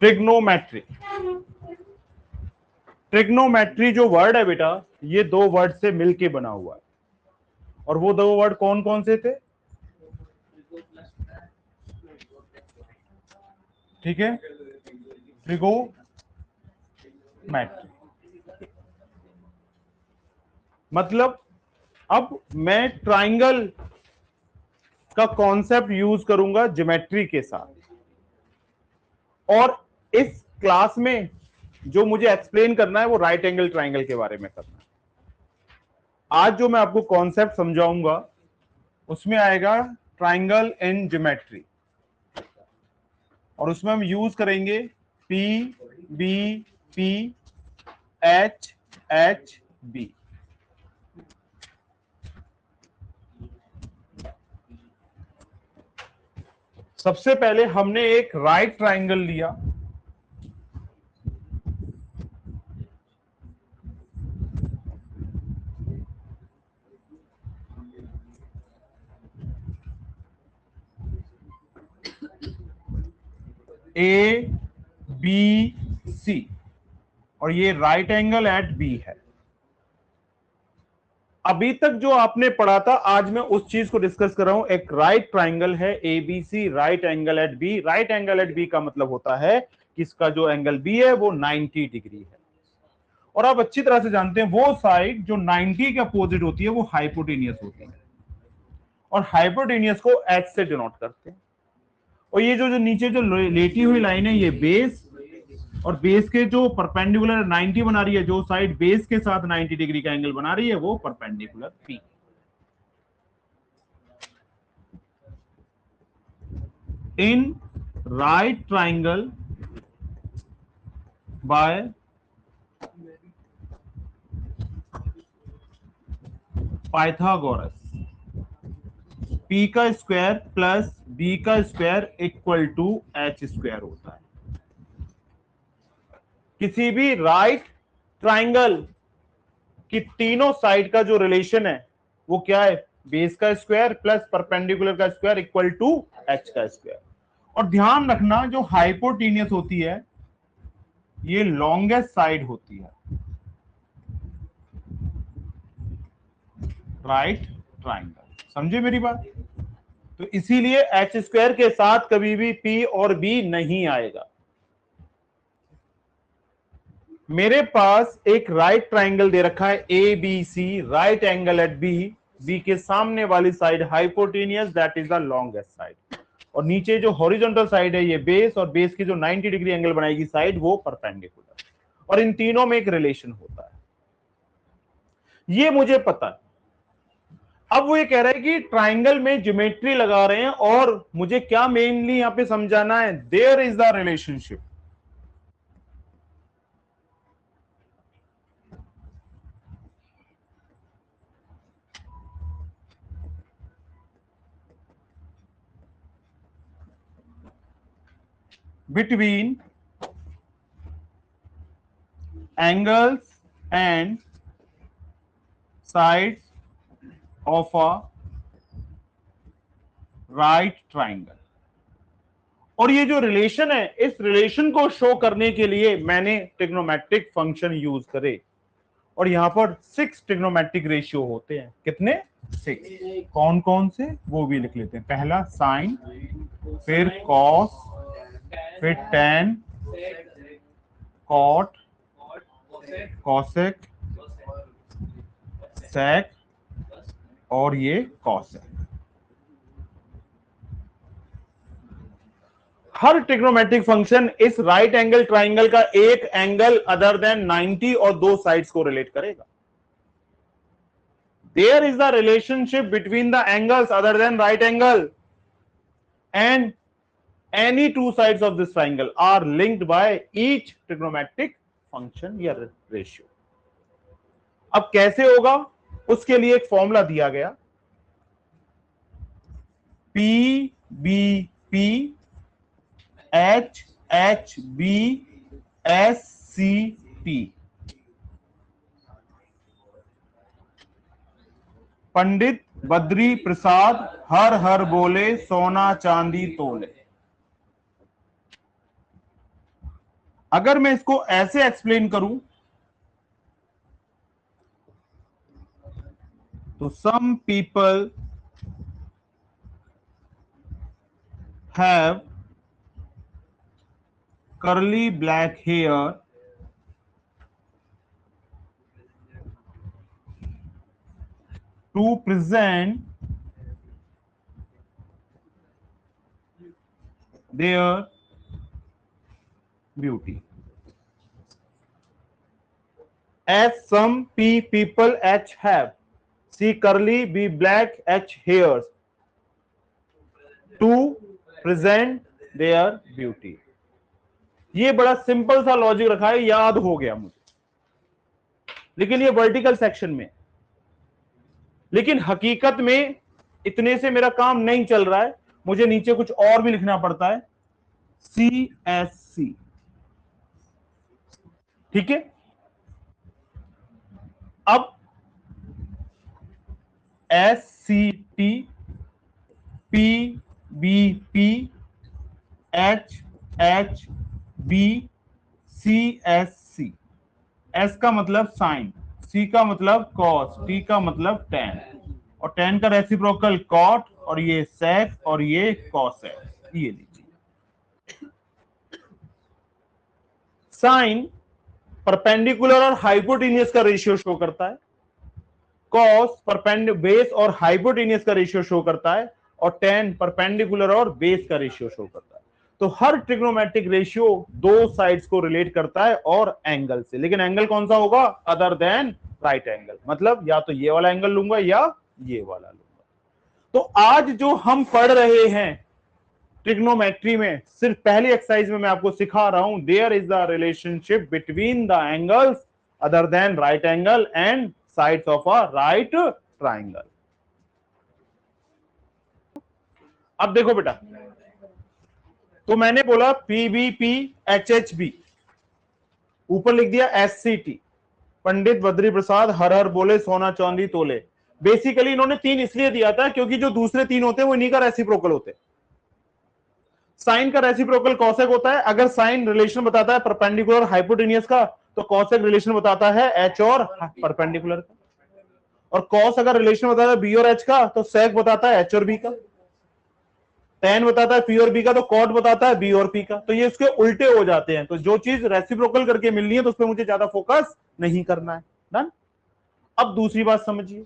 Trigonometry. Trigonometry जो word है बेटा, ये दो वर्ड से मिलके बना हुआ है, और वो दो वर्ड कौन कौन से थे? ठीक है, ट्रिगोमेट्री। मतलब अब मैं ट्राइंगल का कॉन्सेप्ट यूज करूंगा ज्योमेट्री के साथ, और इस क्लास में जो मुझे एक्सप्लेन करना है वो राइट एंगल ट्राइंगल के बारे में करना है। आज जो मैं आपको कॉन्सेप्ट समझाऊंगा उसमें आएगा ट्राइंगल इन ज्योमेट्री, और उसमें हम यूज करेंगे P B P H H B. सबसे पहले हमने एक राइट ट्राइंगल लिया, ए बी सी, और ये राइट एंगल एट बी है। अभी तक जो आपने पढ़ा था, आज मैं उस चीज को डिस्कस कर रहा हूं। एक राइट ट्राइंगल है A B C, right angle at B. Right angle at B का मतलब होता है कि इसका जो एंगल बी है वो 90 डिग्री है, और आप अच्छी तरह से जानते हैं वो साइड जो 90 के अपोजिट होती है वो हाइपोटेनियस होती है, और हाइपोटेनियस को एच से डिनोट करते हैं। और ये जो जो नीचे जो लेटी हुई लाइन है ये बेस, और बेस के जो परपेंडिकुलर 90 बना रही है, जो साइड बेस के साथ 90 डिग्री का एंगल बना रही है वो perpendicular P. In right triangle by Pythagoras, P का स्क्वायर प्लस बी का square equal to H square होता है। किसी भी राइट ट्राइंगल की तीनों साइड का जो रिलेशन है वो क्या है? बेस का स्क्वायर प्लस परपेंडिकुलर का स्क्वायर इक्वल टू एच का स्क्वायर। और ध्यान रखना, जो हाइपोटेनियस होती है ये लॉन्गेस्ट साइड होती है राइट ट्राइंगल। समझे मेरी बात? तो इसीलिए एच स्क्वायर के साथ कभी भी पी और बी नहीं आएगा। मेरे पास एक राइट ट्राइंगल दे रखा है A B C, right angle at B, B के सामने वाली side hypotenuse, that is the longest side, और नीचे जो हॉरिजॉन्टल साइड है ये बेस, और बेस की जो 90 डिग्री एंगल बनाएगी साइड वो परपेंडिकुलर, और इन तीनों में एक रिलेशन होता है, ये मुझे पता है। अब वो ये कह रहा है कि ट्राइंगल में ज्योमेट्री लगा रहे हैं, और मुझे क्या मेनली यहां पे समझाना है? There is the relationship between angles and sides of a right triangle। और ये जो रिलेशन है, इस रिलेशन को शो करने के लिए मैंने ट्रिग्नोमेट्रिक फंक्शन यूज करे, और यहां पर 6 ट्रिग्नोमेट्रिक रेशियो होते हैं। कितने? 6। कौन कौन से वो भी लिख लेते हैं। पहला साइन, फिर कॉस, फिर टेन, कॉट, कॉसेक, सेक, और ये कॉसेक। हर ट्रिग्नोमेट्रिक फंक्शन इस राइट एंगल ट्राइंगल का एक एंगल अदर देन 90 और दो साइड्स को रिलेट करेगा। There is the relationship between the angles other than right angle, and any two sides of this triangle are linked by each trigonometric function या ratio। अब कैसे होगा? उसके लिए एक फॉर्मूला दिया गया, P B P H H B S C T। Pandit Badri Prasad हर हर बोले, सोना चांदी तोले। अगर मैं इसको ऐसे एक्सप्लेन करूं तो some people have curly black hair to present their beauty. As some people H have, C curly, B black, H hairs to present their beauty. ये बड़ा सिंपल सा लॉजिक रखा है, याद हो गया मुझे, लेकिन ये वर्टिकल सेक्शन में, लेकिन हकीकत में इतने से मेरा काम नहीं चल रहा है, मुझे नीचे कुछ और भी लिखना पड़ता है, CSC, ठीक है। अब SCT, PBP, HHB, CSC। S का मतलब साइन, C का मतलब कॉस, T का मतलब टेन, और टेन का रेसिप्रोकल कॉट, और ये सेक, और ये कॉसेक। ये लीजिए, साइन परपेंडिकुलर और हाइपोटेनियस का रेशियो शो करता है, कॉस बेस और हाइपोटेनियस का रेशियो शो करता है, और टेन परपेंडिकुलर और बेस का रेशियो शो करता है। तो हर ट्रिग्नोमेट्रिक रेशियो दो साइड्स को रिलेट करता है और एंगल से, लेकिन एंगल कौन सा होगा, अदर देन राइट एंगल, मतलब या तो ये वाला एंगल लूंगा या ये वाला लूंगा। तो आज जो हम पढ़ रहे हैं ट्रिग्नोमेट्री में, सिर्फ पहली एक्सरसाइज में मैं आपको सिखा रहा हूं, there is the relationship between the angles other than right angle and sides of a right triangle. अब देखो बेटा, तो मैंने बोला PBP HHB, ऊपर लिख दिया SCT, पंडित बद्री प्रसाद हर हर बोले सोना चांदी तोले। बेसिकली इन्होंने तीन इसलिए दिया था क्योंकि जो दूसरे तीन होते हैं वो इन्हीं का रेसिप्रोकल होते हैं। साइन का रेसिप्रोकल कॉसेक होता है, अगर साइन रिलेशन बताता है परपेंडिकुलर हाइपोटेनियस का, तो कॉसेक रिलेशन बताता है H और परपेंडिकुलर का, और कॉस अगर रिलेशन बताता है B और H का, तो सेक बताता है H और B का, टेन बताता है P और B का, तो कॉट बताता है B और P का। तो ये उसके उल्टे हो जाते हैं, तो जो चीज रेसिप्रोकल करके मिलनी है तो उस पर मुझे ज्यादा फोकस नहीं करना है। डन। अब दूसरी बात समझिए,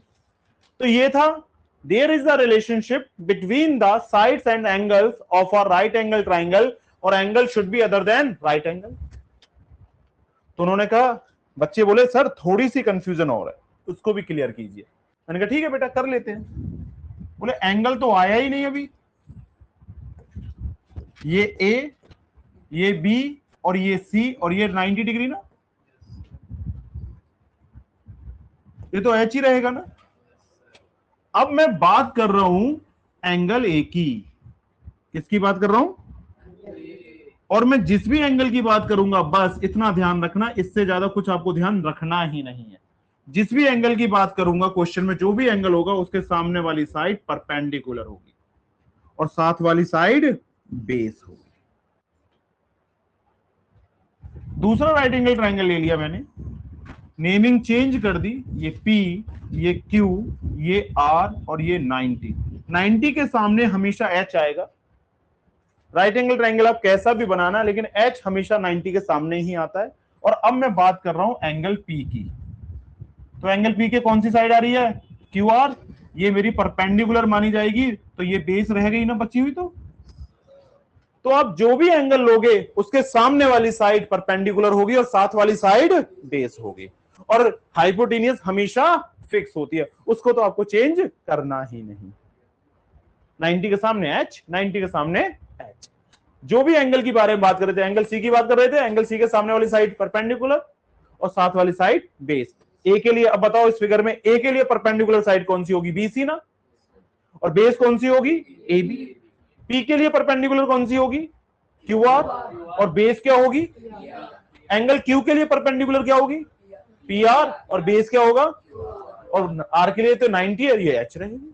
तो ये था there is the relationship between the sides and angles of a right angle triangle, और angle should be other than right angle. तो उन्होंने कहा, बच्चे बोले सर थोड़ी सी कंफ्यूजन और है, उसको भी क्लियर कीजिए। मैंने कहा ठीक है बेटा कर लेते हैं। बोले एंगल तो आया ही नहीं अभी, ये A, ये B और ये C और ये 90 डिग्री ना, ये तो H ही रहेगा ना। अब मैं बात कर रहा हूं एंगल A की, किसकी बात कर रहा हूं, और मैं जिस भी एंगल की बात करूंगा बस इतना ध्यान रखना, इससे ज्यादा कुछ आपको ध्यान रखना ही नहीं है। जिस भी एंगल की बात करूंगा, क्वेश्चन में जो भी एंगल होगा उसके सामने वाली साइड परपेंडिकुलर होगी और साथ वाली साइड बेस होगी। दूसरा राइट एंगल ट्राइंगल ले लिया मैंने, नेमिंग चेंज कर दी, ये P, ये Q, ये R और ये 90। 90 के सामने हमेशा H आएगा। राइट एंगल ट्राइंगल आप कैसा भी बनाना, लेकिन H हमेशा 90 के सामने ही आता है। और अब मैं बात कर रहा हूं एंगल P की, तो एंगल P के कौन सी साइड आ रही है, QR, ये मेरी परपेंडिकुलर मानी जाएगी, तो ये बेस रह गई ना बची हुई। तो आप जो भी एंगल लोगे उसके सामने वाली साइड परपेंडिकुलर होगी और साथ वाली साइड बेस होगी, और हाइपोटेनियस हमेशा फिक्स होती है, उसको तो आपको चेंज करना ही नहीं। 90 के सामने H, 90 के सामने H। जो भी एंगल की बारे में बात कर रहे थे, एंगल C की बात कर रहे थे, एंगल C के सामने वाली साइड परपेंडिकुलर और साथ वाली साइड बेस। A के लिए अब बताओ इस फिगर में A के लिए परपेंडिकुलर साइड कौन सी होगी, BC ना, और बेस कौन सी होगी, AB। P के लिए परपेंडिकुलर कौन सी होगी, QR, और बेस क्या होगी, एंगल Q के लिए परपेंडिकुलर क्या होगी, PR, और बेस क्या होगा, और R के लिए तो 90 है, ये H रहेगी।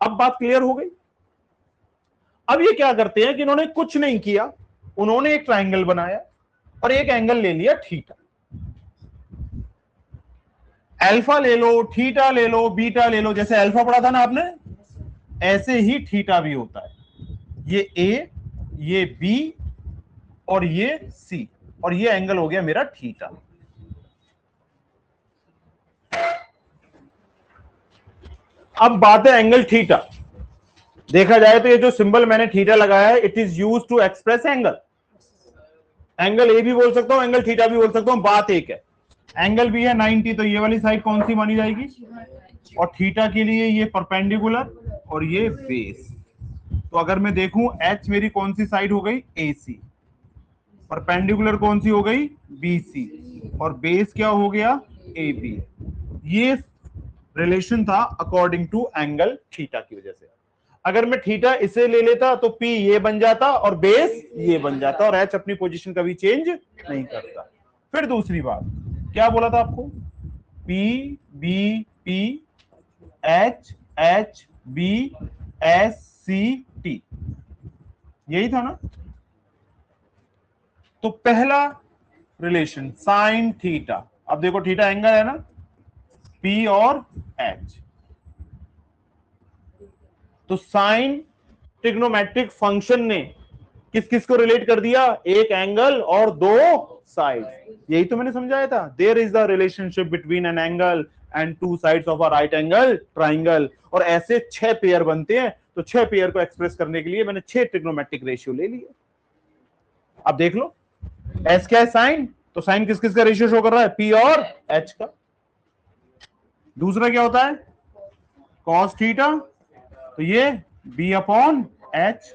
अब बात क्लियर हो गई। अब ये क्या करते हैं कि इन्होंने कुछ नहीं किया, उन्होंने एक ट्राइंगल बनाया, और एक एंगल ले लिया थीटा। अल्फा ले लो, थीटा ले लो, बीटा ले लो, जैसे अल्फा पढ़ा था ना आपने, ऐसे ही थीटा भी होता है। ये ए, ये बी और ये सी, और ये एंगल हो गया मेरा थीटा। अब बात है एंगल थीटा। देखा जाए तो ये जो सिंबल मैंने थीटा लगाया है, it is use to express angle. Angle A भी बोल सकता हूं, एंगल थीटा भी बोल सकता हूं, बात एक है। एंगल भी है 90, तो ये वाली साइड कौन सी मानी जाएगी, और थीटा के लिए ये परपेंडिकुलर और ये बेस। तो अगर मैं देखूं एच मेरी कौन सी साइड हो गई, AC, परपेंडिकुलर कौन सी हो गई, BC, और बेस क्या हो गया, AB। ये रिलेशन था अकॉर्डिंग टू एंगल थीटा की वजह से। अगर मैं थीटा इसे ले लेता तो P ये बन जाता और बेस ये बन जाता, और H अपनी पोजीशन कभी चेंज नहीं करता। फिर दूसरी बात क्या बोला था आपको, P B P H H B S C T, यही था ना। तो पहला रिलेशन साइन थीटा, अब देखो थीटा एंगल है ना, P और H, तो साइन ट्रिग्नोमेट्रिक फंक्शन ने किस किस को रिलेट कर दिया, एक एंगल और दो साइड। यही तो मैंने समझाया था, there is the relationship between an angle and two sides of a right angle triangle. और ऐसे 6 पेयर बनते हैं, तो 6 पेयर को एक्सप्रेस करने के लिए मैंने 6 ट्रिग्नोमेट्रिक रेशियो ले लिए। अब देख लो एस क्या है, साइन, तो साइन किस किस का रेशियो शो कर रहा है, P और H का। दूसरा क्या होता है, कॉस थीटा, तो ये B अपॉन H।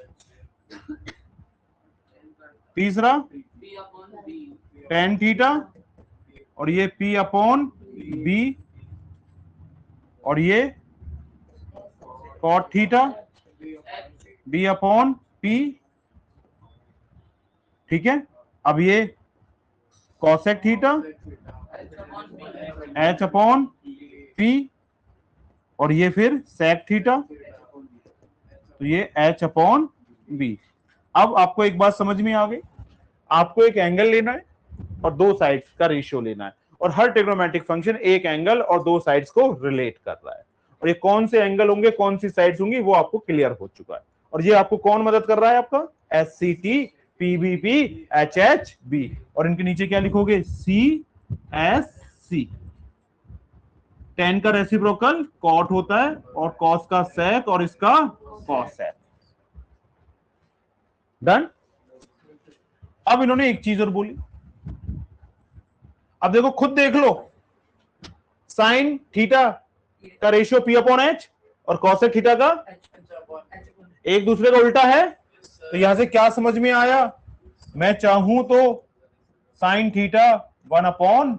तीसरा टेन थीटा, और ये P अपॉन B, और ये cot theta, B upon P। ठीक है, अब ये cosec theta, H upon P, और ये फिर सेक थीटा, तो ये H अपॉन B। अब आपको एक बात समझ में आ गई, आपको एक एंगल लेना है और दो साइड्स का रेशियो लेना है, और हर ट्रिग्नोमेट्रिक फंक्शन एक एंगल और दो साइड्स को रिलेट कर रहा है, और ये कौन से एंगल होंगे कौन सी साइड्स होंगी वो आपको क्लियर हो चुका है। और ये आपको कौन मदद कर रहा है, आपका SCT PBP HHB, और इनके नीचे क्या लिखोगे, CSC। टेन का रेसिप्रोकल कॉट होता है, और कॉस का सेक, और इसका कॉसेक। डन। अब इन्होंने एक चीज और बोली, अब देखो खुद देख लो, साइन थीटा का रेशियो P अपॉन H और कॉसेक थीटा का एक दूसरे का उल्टा है। तो यहां से क्या समझ में आया, मैं चाहूं तो sine theta 1 upon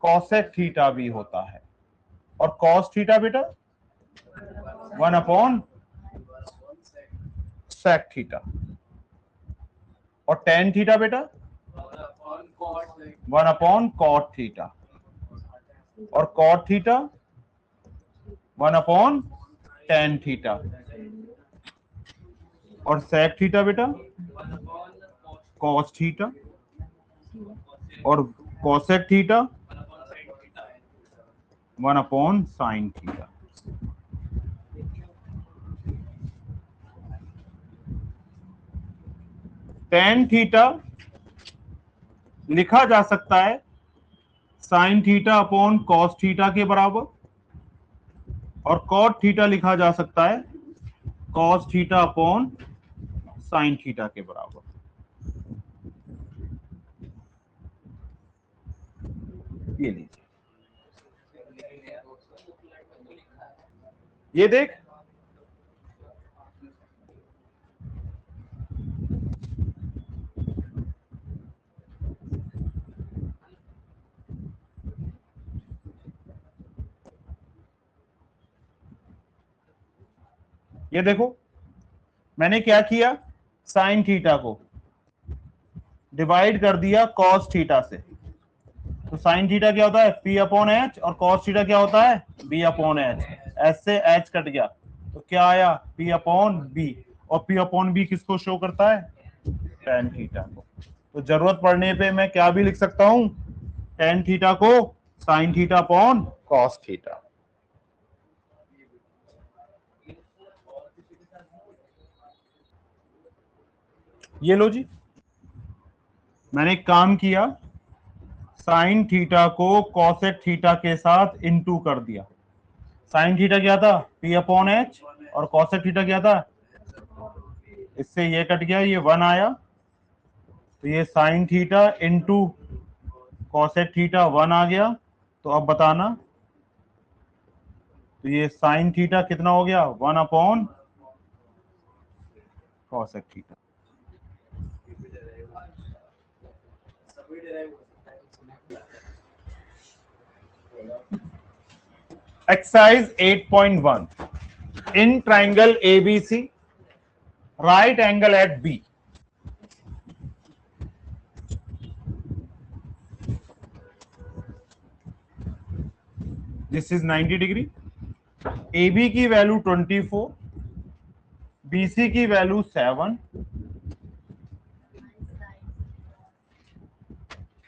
cosec theta भी होता है, और कॉस थीटा बेटा 1 अपॉन सेक थीटा, और टेन थीटा बेटा 1 अपॉन कॉट थीटा, और cot theta 1 upon tan theta, और सेक थीटा बेटा कॉस थीटा, और cosec theta 1 upon sine theta. Tan theta लिखा जा सकता है sine theta upon cos theta के बराबर, और कॉट थीटा लिखा जा सकता है cos theta upon sine theta के बराबर। ये लीजिए, ये देख, ये देखो मैंने क्या किया, साइन थीटा को डिवाइड कर दिया कॉस थीटा से, तो साइन थीटा क्या होता है P अपॉन H, और कॉस थीटा क्या होता है B अपॉन H। S से H कट गया तो क्या आया P अपॉन B, और P अपॉन B किसको शो करता है, टेन थीटा को। तो जरूरत पड़ने पे मैं क्या भी लिख सकता हूं, टेन थीटा को sign theta upon cos theta. ये लो जी, मैंने एक काम किया, साइन थीटा को कॉसेक थीटा के साथ इनटू कर दिया। साइन थीटा क्या था, पी अपॉन एच, और कॉसेक थीटा क्या था, इससे ये कट गया, ये वन आया, तो ये sine theta into cosec theta one आ गया। तो अब बताना, तो ये साइन थीटा कितना हो गया, one upon cosec theta. Exercise 8.1, in triangle ABC, right angle at B, this is 90 degree, AB की वैल्यू 24, BC की वैल्यू 7,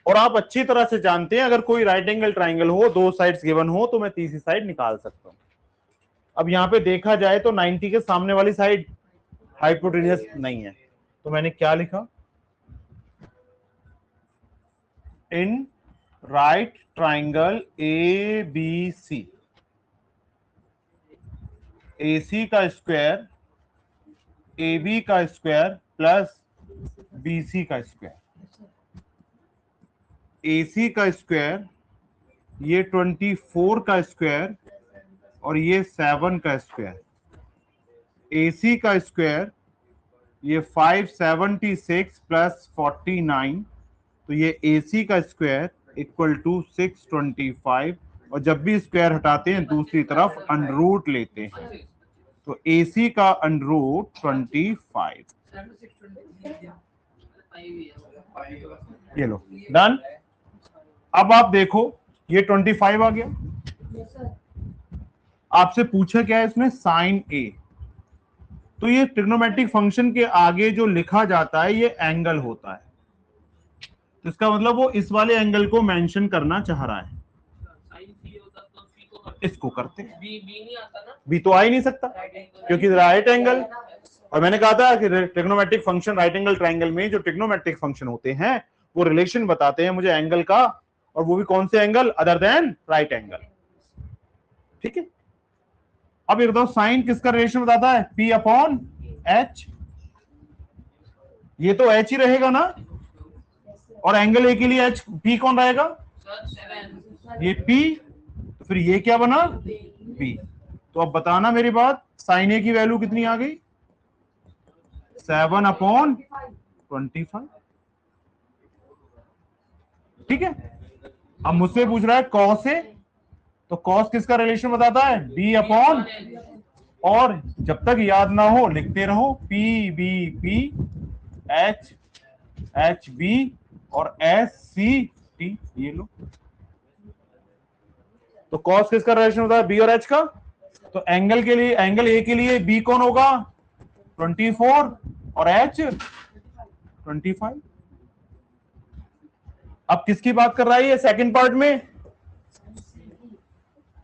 और आप अच्छी तरह से जानते हैं अगर कोई राइट एंगल ट्राइंगल हो, दो साइड्स गिवन हो, तो मैं तीसरी साइड निकाल सकता हूं। अब यहां पे देखा जाए तो 90 के सामने वाली साइड हाइपोटेन्यूस नहीं है, तो मैंने क्या लिखा, इन राइट ट्राइंगल ABC, AC का स्क्वायर AB का स्क्वायर प्लस BC का स्क्वायर, AC का स्क्वायर ये 24 का स्क्वायर और ये 7 का स्क्वायर, AC का स्क्वायर ये 576 प्लस 49, तो ये AC का स्क्वायर इक्वल टू 625, और जब भी स्क्वायर हटाते हैं दूसरी तरफ अंडररूट लेते हैं, तो AC का अंडररूट 25। ये लो डन। अब आप देखो ये 25 आ गया, आपसे पूछा क्या है इसमें, साइन A, तो ये ट्रिग्नोमेट्रिक फंक्शन के आगे जो लिखा जाता है ये एंगल होता है, तो इसका मतलब वो इस वाले एंगल को मेंशन करना चाह रहा है। इसको करते हैं, बी तो आ ही नहीं सकता क्योंकि राइट एंगल, और मैंने कहा था कि trigonometric function right angle triangle में जो ट्रिग्नोमेट्रिक फंक्शन होते हैं वो रिलेशन बताते हैं मुझे एंगल का, और वो भी कौन से angle other than right angle. ठीक है, अब ये बताओ साइन किसका रिलेशन बताता है, P अपॉन H, ये तो H ही रहेगा ना, और एंगल A के लिए H P कौन रहेगा, ये P, तो फिर ये क्या बना B। तो अब बताना मेरी बात, साइन A की वैल्यू कितनी आ गई, 7 अपॉन 25। ठीक है, अब मुझसे पूछ रहा है कॉस A, तो कॉस किसका रिलेशन बताता है, B अपॉन, और जब तक याद ना हो लिखते रहो, P B P H H B और S C T, ये लो। तो कॉस किसका रिलेशन होता है, B और H का, तो एंगल के लिए, एंगल A के लिए B कौन होगा 24 और H 25। अब किसकी बात कर रहा है ये सेकंड पार्ट में,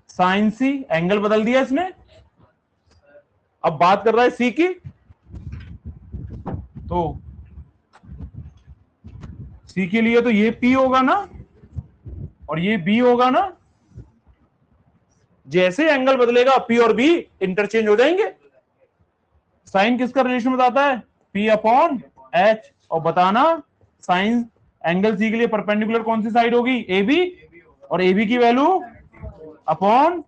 साइन C, एंगल बदल दिया इसने, अब बात कर रहा है C की, तो C के लिए तो ये P होगा ना और ये B होगा ना, जैसे एंगल बदलेगा P और B इंटरचेंज हो जाएंगे। साइन किसका रिलेशन बताता है, P अपॉन H, और बताना साइन एंगल C के लिए परपेंडिकुलर कौन सी साइड होगी, AB, और AB की वैल्यू अपॉन,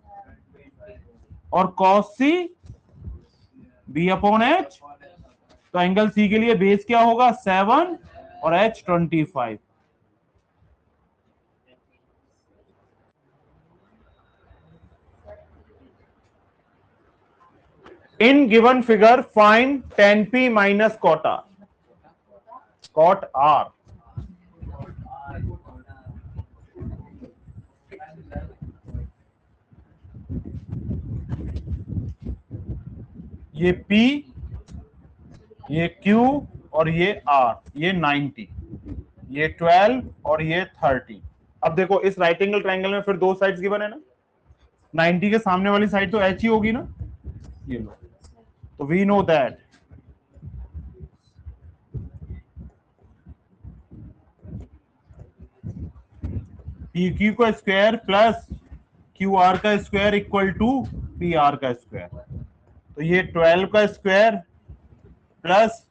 और cos C B upon H, तो एंगल C के लिए बेस क्या होगा 7 और H 25। In given figure, find tan P minus cot R. Cot R. ये P, ये Q और ये R, ये 90। ये 12 और ये 30। अब देखो इस राइट एंगल ट्रायंगल में फिर दो साइड्स गिवन है ना, 90 के सामने वाली साइड तो एच ही होगी ना, ये लो। तो we know that P Q का स्क्वायर प्लस क्यू आर का square equal to P R का स्क्वायर। तो ये 12 का स्क्वायर प्लस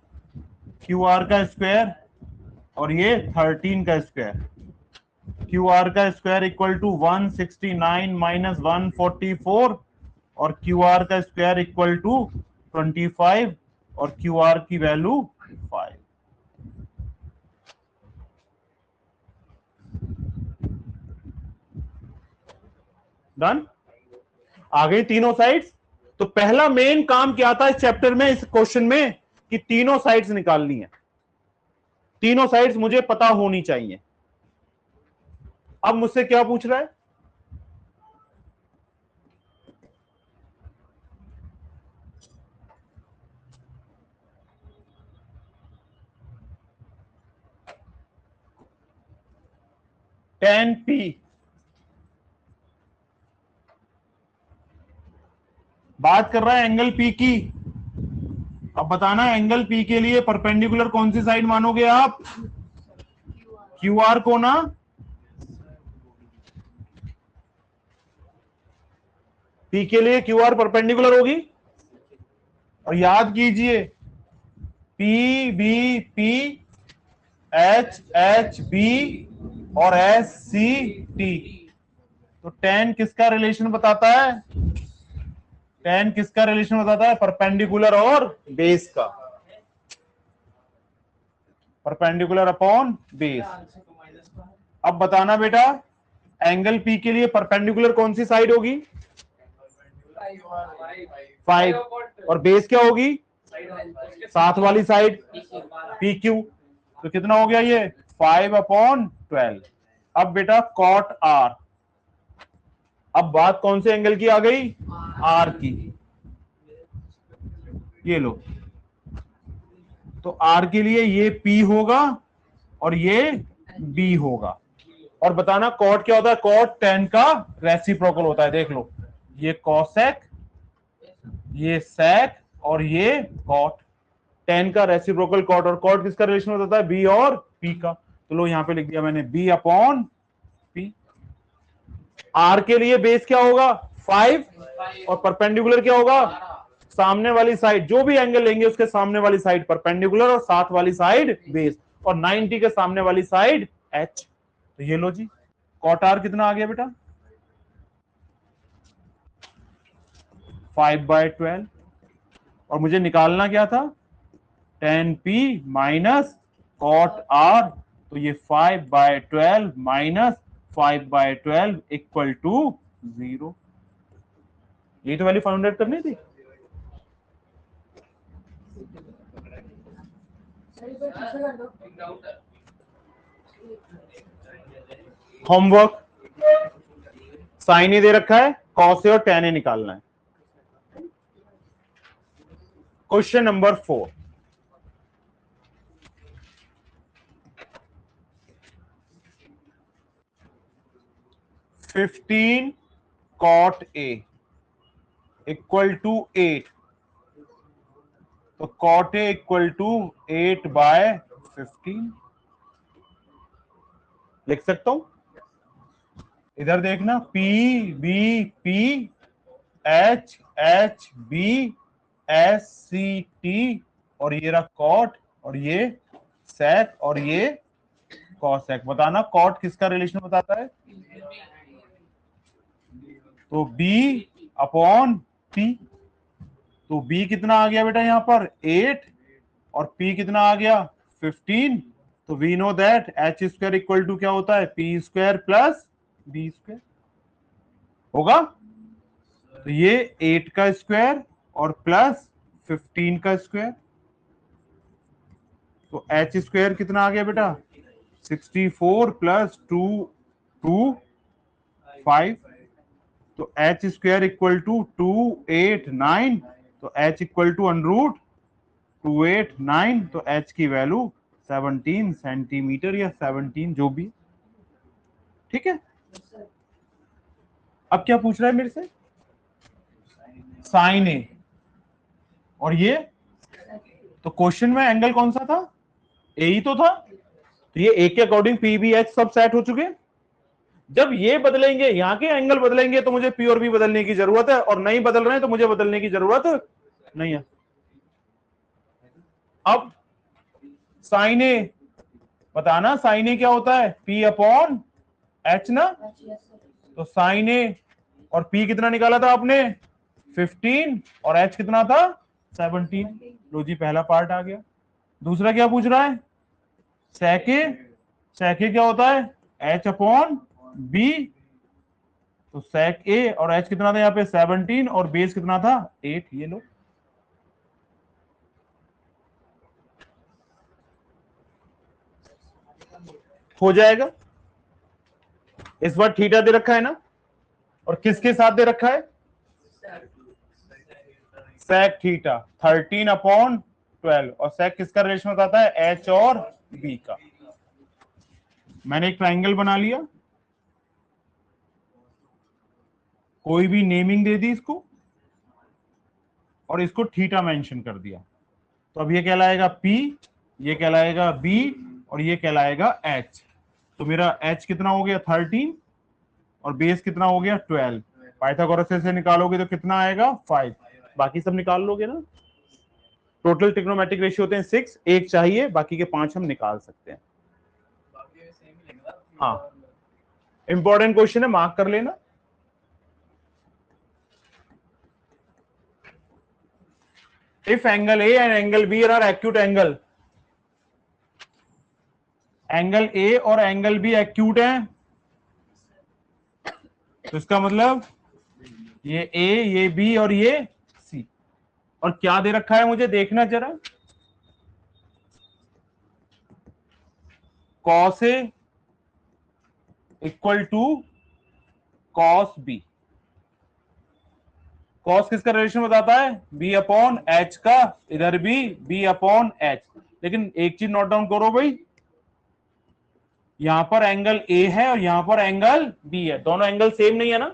क्यू आर का स्क्वायर और ये 13 का स्क्वायर। क्यू आर का स्क्वायर इक्वल टू 169 माइनस 144 और क्यू आर का स्क्वायर इक्वल टू 25 और क्यू आर की वैल्यू 5। डन, आ गई तीनों साइड्स। तो पहला मेन काम क्या था इस चैप्टर में, इस क्वेश्चन में, कि तीनों साइड्स निकालनी है। तीनों साइड्स मुझे पता होनी चाहिए। अब मुझसे क्या पूछ रहा है, tan P बात कर रहा है एंगल P की। अब बताना एंगल P के लिए परपेंडिकुलर कौन सी साइड मानोगे आप, क्यू आर को ना। P के लिए क्यू आर परपेंडिकुलर होगी। और याद कीजिए P B P, H H B और एस सी टी। तो tan किसका रिलेशन बताता है, tan किसका रिलेशन बताता है, परपेंडिकुलर और बेस का, परपेंडिकुलर अपॉन बेस। अब बताना बेटा एंगल P के लिए परपेंडिकुलर कौन सी साइड होगी, 5 और बेस क्या होगी, साथ वाली साइड पी क्यू। तो कितना हो गया ये 5/12। अब बेटा कॉट आर, अब बात कौन से एंगल की आ गई, आर की। ये लो, तो आर के लिए ये पी होगा और ये बी होगा। और बताना कॉट क्या होता है, कॉट tan का रेसिप्रोकल होता है। देख लो ये कॉसेक, ये सेक और ये कॉट, tan का रेसिप्रोकल कॉट। और कॉट किसका रिलेशन होता है, बी और पी का। तो लो यहां पे लिख दिया मैंने बी अपॉन पी। आर के लिए बेस क्या होगा 5 और परपेंडिकुलर क्या होगा, सामने वाली साइड, जो भी एंगल लेंगे उसके सामने वाली साइड परपेंडिकुलर और साथ वाली साइड बेस, और 90 के सामने वाली साइड एच। तो ये लो जी, कॉट आर कितना आ गया बेटा 5/12। और मुझे निकालना क्या था, tan P minus cot R. तो ये 5/12 माइनस 5/12 इक्वल टू 0। ये तो वैल्यू फाइंड आउट करनी थी। होमवर्क साइन ही दे रखा है, कॉस और tan ए निकालना है। Question number 4, fifteen cot A equal to 8। तो कॉट ए इक्वल टू 8/15 लिख सकता हूं। इधर देखना P B P, H H B, S C T, और ये रहा कॉट और ये सेक और ये कॉसेक। बताना कॉट किसका रिलेशन बताता है, तो बी अपॉन पी। तो बी कितना आ गया बेटा यहां पर 8 और पी कितना आ गया 15। तो we know that H square equal to क्या होता है, P square plus B square होगा। तो ये 8 का स्क्वायर और प्लस 15 का स्क्वायर। तो एच स्क्वायर कितना आ गया बेटा 64 प्लस 2 5। तो एच स्क्वायर इक्वल टू 289। तो एच इक्वल टू √289। तो एच की वैल्यू 17 सेंटीमीटर या 17 जो भी, ठीक है। अब क्या पूछ रहा है मेरे से, साइन ए, और ये तो क्वेश्चन में एंगल कौन सा था, ए ही तो था, तो ये ए के अकॉर्डिंग पी बी एच सब सेट हो चुके। जब ये बदलेंगे, यहाँ के एंगल बदलेंगे, तो मुझे पी और बी बदलने की जरूरत है, और नहीं बदल रहे हैं तो मुझे बदलने की जरूरत नहीं है। अब साइन ए बताना, साइन ए क्या होता है, पी अपॉन एच ना, तो साइन ए और पी कितना निकाला था आपने 15 और एच कितना था 17। लो जी पहला पार्ट आ गया। दूसरा क्या पूछ रहा है, सेके, सेके क्या होता है एच अपॉन बी, तो सेक ए और एच कितना था यहाँ पे 17 और बेस कितना था 8, ये लो। हो जाएगा। इस बार थीटा दे रखा है ना, और किसके साथ दे रखा है, सेक थीटा 13 अपॉन 12, और सेक किसका रिलेशन बताता है, एच और बी का। मैंने एक ट्राइंगल बना लिया, कोई भी नेमिंग दे दी इसको, और इसको थीटा मेंशन कर दिया, तो अब ये कहलाएगा P, ये कहलाएगा B, और ये कहलाएगा H। तो मेरा H कितना हो गया 13 और बेस कितना हो गया 12, पाइथागोरस से निकालोगे तो कितना आएगा 5, बाकी सब निकाल लोगे ना। टोटल ट्रिग्नोमेट्रिक रेशियो होते हैं 6, एक चाहिए, बाकी के 5 हम निकाल सकते हैं। हाँ इंपॉर्टेंट क्वेश्चन है, मार्क कर लेना। If angle A and angle B are acute angle, angle A और एंगल बी एक्यूट है, तो इसका मतलब ये ए, ये बी और ये सी। और क्या दे रखा है मुझे देखना जरा, cos A equal to cos B. Cos किसका रिलेशन बताता है, बी अपॉन एच का, इधर भी बी अपॉन एच। लेकिन एक चीज नोट डाउन करो भाई, यहां पर एंगल ए है और यहां पर एंगल बी है, दोनों एंगल सेम नहीं है ना,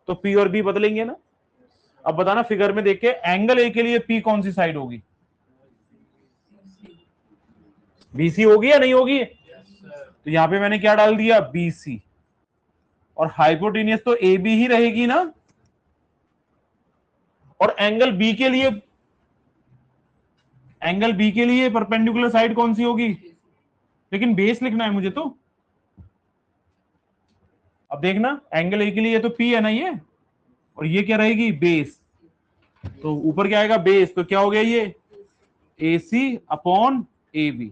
तो पी और बी बदलेंगे ना। अब बताना फिगर में देख के, एंगल ए के लिए पी कौन सी साइड होगी, बीसी होगी या नहीं होगी, तो यहां पे मैंने क्या डाल दिया बीसी, और हाइपोटेनियस तो ए बी ही रहेगी ना। और एंगल बी के लिए, एंगल बी के लिए परपेंडिकुलर साइड कौन सी होगी, लेकिन बेस लिखना है मुझे तो। अब देखना एंगल ए के लिए तो पी है ना ये, और ये क्या रहेगी बेस, तो ऊपर क्या आएगा बेस, तो क्या हो गया ये ए सी अपॉन ए बी।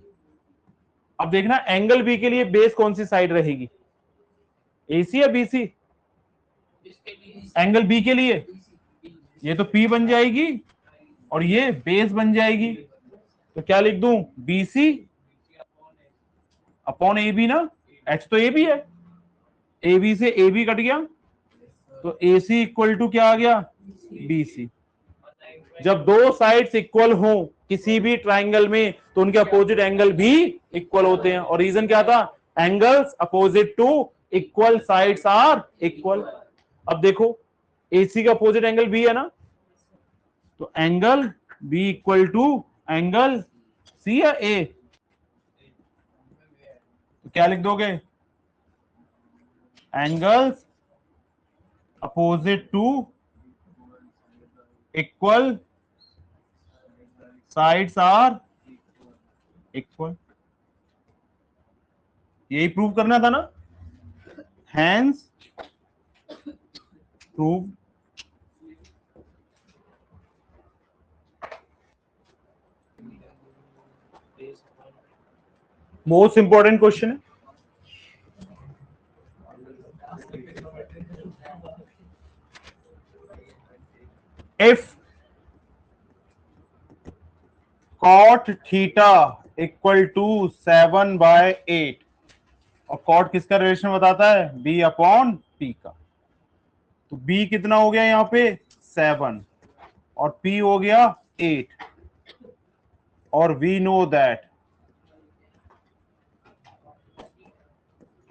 अब देखना एंगल बी के लिए बेस कौन सी साइड रहेगी, एसी या बीसी, एंगल बी के लिए ये तो पी बन जाएगी और ये बेस बन जाएगी, तो क्या लिख दूं बीसी अपॉन ए बी ना, एच तो ए बी है, ए बी से ए बी कट गया, तो ए सी इक्वल टू क्या आ गया बीसी। जब दो साइड्स इक्वल हो किसी भी ट्राइंगल में, तो उनके अपोजिट एंगल भी इक्वल होते हैं, और रीजन क्या था, angles opposite to equal sides are equal. अब देखो एसी का अपोजिट एंगल बी है ना, तो angle B equal to angle C या ए, तो क्या लिख दोगे, angles opposite to equal sides are equal. यही प्रूव करना था ना, hence prove. Most important question है, if cot theta equal to 7/8, और कॉट किसका रिलेशन बताता है, बी अपॉन पी का, तो बी कितना हो गया यहां पे 7 और पी हो गया 8, और we know that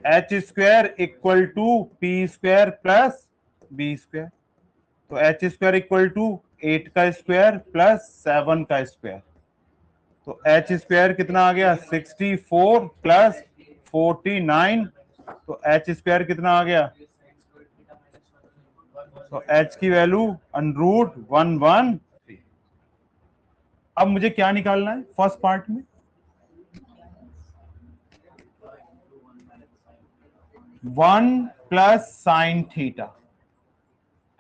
H square equal to P square plus B square. तो एच स्क्वायर इक्वल टू 8 का स्क्वायर प्लस 7 का स्क्वायर। तो एच स्क्वायर कितना आ गया 64 प्लस 49। तो एच स्क्वायर कितना आ गया, तो एच की वैल्यू √113। अब मुझे क्या निकालना है फर्स्ट पार्ट में, 1 प्लस साइन थीटा।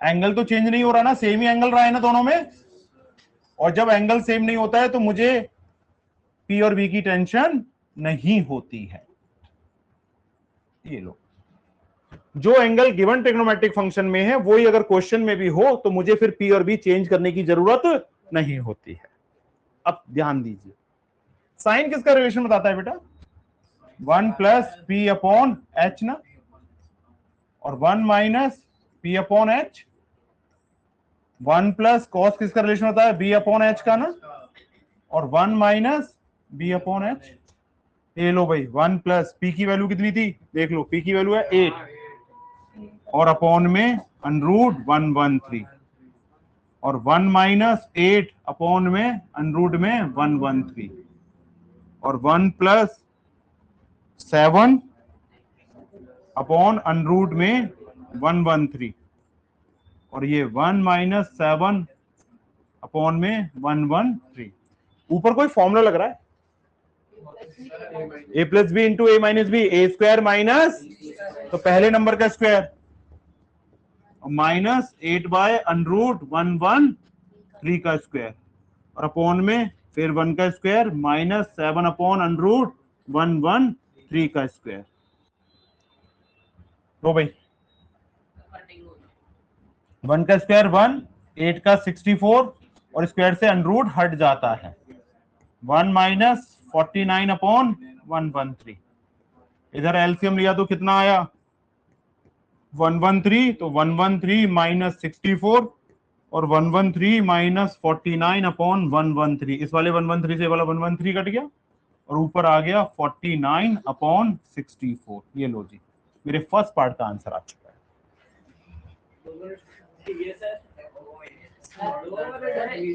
एंगल तो चेंज नहीं हो रहा ना, सेम ही एंगल रहा है ना दोनों में। और जब एंगल सेम नहीं होता है तो मुझे पी और बी की टेंशन नहीं होती है। ये लो, जो एंगल गिवन ट्रिग्नोमेट्रिक फंक्शन में है वही अगर क्वेश्चन में भी हो तो मुझे फिर पी और बी चेंज करने की जरूरत नहीं होती है। अब ध्यान दीजिए, साइन किसका रिलेशन बताता है बेटा, 1 प्लस पी अपॉन एच ना, और 1 minus P upon H. 1 plus cos किसका रिलेशन होता है, बी अपॉन एच का ना, और 1 माइनस बी अपॉन एच। ये लो भाई, 1 प्लस पी की वैल्यू कितनी थी, देख लो, पी की वैल्यू है 8 और अपॉन में √113, और 1 माइनस 8 अपॉन में √113, और 1 प्लस 7 अपॉन √113, और ये 1 माइनस 7 अपॉन में 113। ऊपर कोई फॉर्मूला लग रहा है, ए प्लस बी इंटू ए माइनस बी, ए स्क्वायर माइनस, तो पहले नंबर का स्क्वायर माइनस 8/√113 का स्क्वायर, और अपॉन में फिर 1 का स्क्वायर माइनस 7 अपॉन √113 का स्क्वायर। तो भाई 1 का स्क्वायर 1, 8 का 64, और स्क्वायर से √ हट जाता है, 1 माइनस 49 अपॉन 113। इधर एलसीएम लिया तो कितना आया 113, तो 113 माइनस 64, और 113 माइनस 49 अपॉन 113। इस वाले 113 से वाला 113 कट गया, और ऊपर आ गया 49 अपॉन 64। ये लो जी, मेरे फर्स्ट पार्ट का आंसर आ चुका है।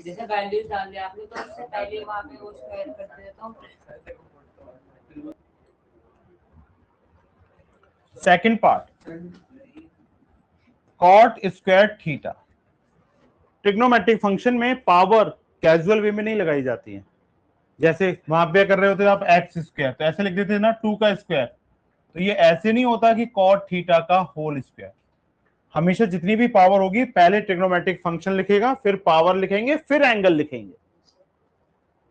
जैसे वैल्यूज डाल दिया आपने तो उससे पहले वहां पे वो स्क्वायर कर देता हूं। Second part, cot square theta. Trigonometric function में पावर कैजुअल वे में नहीं लगाई जाती है। जैसे वहां पे कर रहे होते आप एक्स स्क्वायर, तो ऐसे लिख देते हैं ना 2 का स्क्वायर। तो ये ऐसे नहीं होता कि कॉट थीटा का होल स्क्वायर। हमेशा जितनी भी पावर होगी पहले ट्रिग्नोमेट्रिक फंक्शन लिखेगा, फिर पावर लिखेंगे, फिर एंगल लिखेंगे।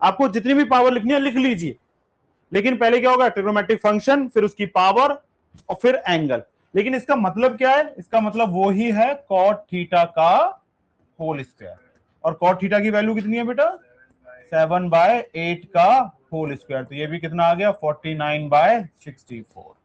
आपको जितनी भी पावर लिखनी है लिख लीजिए, लेकिन पहले क्या होगा, ट्रिग्नोमेट्रिक फंक्शन, फिर उसकी पावर, और फिर एंगल। लेकिन इसका मतलब क्या है, इसका मतलब वो ही है कॉट थीटा का होल स्क्वायर। और कॉट थीटा की वैल्यू कितनी है बेटा, 7/8 का होल स्क्वायर। तो ये भी कितना आ गया 49/64।